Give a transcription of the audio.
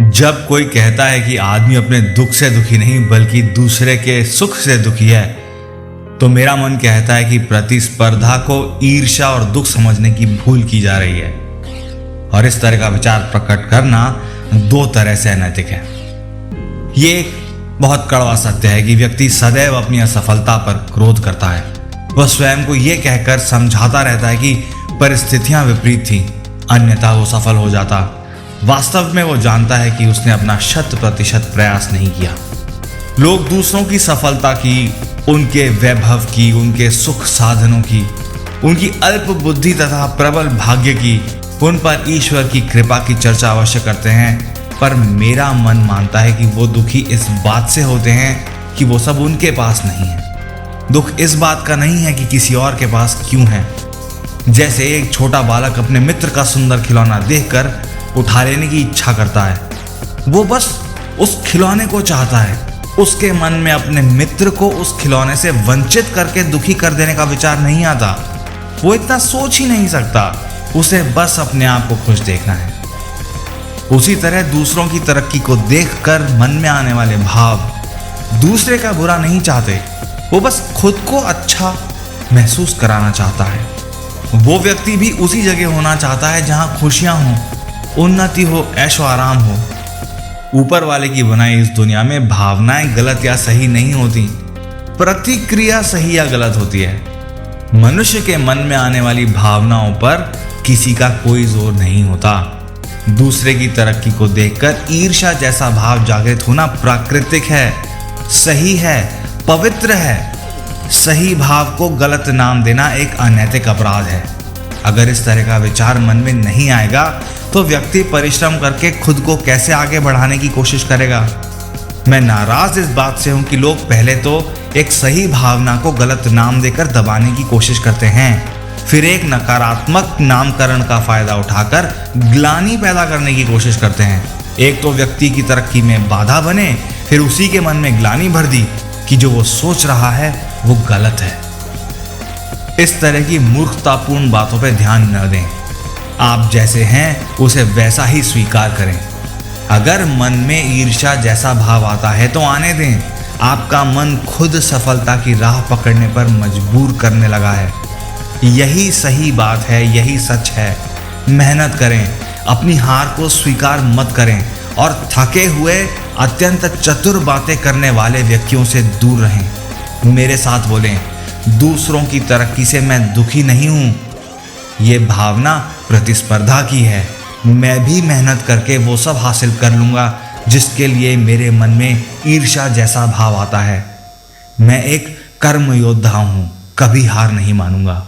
जब कोई कहता है कि आदमी अपने दुख से दुखी नहीं बल्कि दूसरे के सुख से दुखी है, तो मेरा मन कहता है कि प्रतिस्पर्धा को ईर्ष्या और दुख समझने की भूल की जा रही है। और इस तरह का विचार प्रकट करना दो तरह से अनैतिक है। ये एक बहुत कड़वा सत्य है कि व्यक्ति सदैव अपनी असफलता पर क्रोध करता है। वह स्वयं को यह कहकर समझाता रहता है कि परिस्थितियां विपरीत थी, अन्यथा वो सफल हो जाता। वास्तव में वो जानता है कि उसने अपना 100% प्रयास नहीं किया। लोग दूसरों की सफलता की, उनके वैभव की, उनके सुख साधनों की, उनकी अल्प बुद्धि तथा प्रबल भाग्य की, उन पर ईश्वर की कृपा की चर्चा अवश्य करते हैं, पर मेरा मन मानता है कि वो दुखी इस बात से होते हैं कि वो सब उनके पास नहीं है। दुख इस बात का नहीं है कि किसी और के पास क्यों है। जैसे एक छोटा बालक अपने मित्र का सुंदर खिलौना देखकर उठा लेने की इच्छा करता है, वो बस उस खिलौने को चाहता है। उसके मन में अपने मित्र को उस खिलौने से वंचित करके दुखी कर देने का विचार नहीं आता। वो इतना सोच ही नहीं सकता। उसे बस अपने आप को खुश देखना है। उसी तरह दूसरों की तरक्की को देखकर मन में आने वाले भाव दूसरे का बुरा नहीं चाहते, वो बस खुद को अच्छा महसूस कराना चाहता है। वो व्यक्ति भी उसी जगह होना चाहता है जहां खुशियां हों, उन्नति हो, ऐशो आराम हो। ऊपर वाले की बनाई इस दुनिया में भावनाएं गलत या सही नहीं होती, प्रतिक्रिया सही या गलत होती है। मनुष्य के मन में आने वाली भावनाओं पर किसी का कोई जोर नहीं होता। दूसरे की तरक्की को देखकर ईर्ष्या जैसा भाव जागृत होना प्राकृतिक है, सही है, पवित्र है। सही भाव को गलत नाम देना एक अनैतिक अपराध है। अगर इस तरह का विचार मन में नहीं आएगा तो व्यक्ति परिश्रम करके खुद को कैसे आगे बढ़ाने की कोशिश करेगा। मैं नाराज इस बात से हूं कि लोग पहले तो एक सही भावना को गलत नाम देकर दबाने की कोशिश करते हैं, फिर एक नकारात्मक नामकरण का फायदा उठाकर ग्लानि पैदा करने की कोशिश करते हैं। एक तो व्यक्ति की तरक्की में बाधा बने, फिर उसी के मन में ग्लानि भर दी कि जो वो सोच रहा है वो गलत है। इस तरह की मूर्खतापूर्ण बातों पर ध्यान न दें। आप जैसे हैं उसे वैसा ही स्वीकार करें। अगर मन में ईर्ष्या जैसा भाव आता है तो आने दें। आपका मन खुद सफलता की राह पकड़ने पर मजबूर करने लगा है। यही सही बात है, यही सच है। मेहनत करें, अपनी हार को स्वीकार मत करें और थके हुए अत्यंत चतुर बातें करने वाले व्यक्तियों से दूर रहें। मेरे साथ बोलें, दूसरों की तरक्की से मैं दुखी नहीं हूं। ये भावना प्रतिस्पर्धा की है। मैं भी मेहनत करके वो सब हासिल कर लूंगा जिसके लिए मेरे मन में ईर्ष्या जैसा भाव आता है। मैं एक कर्म योद्धा हूं, कभी हार नहीं मानूंगा।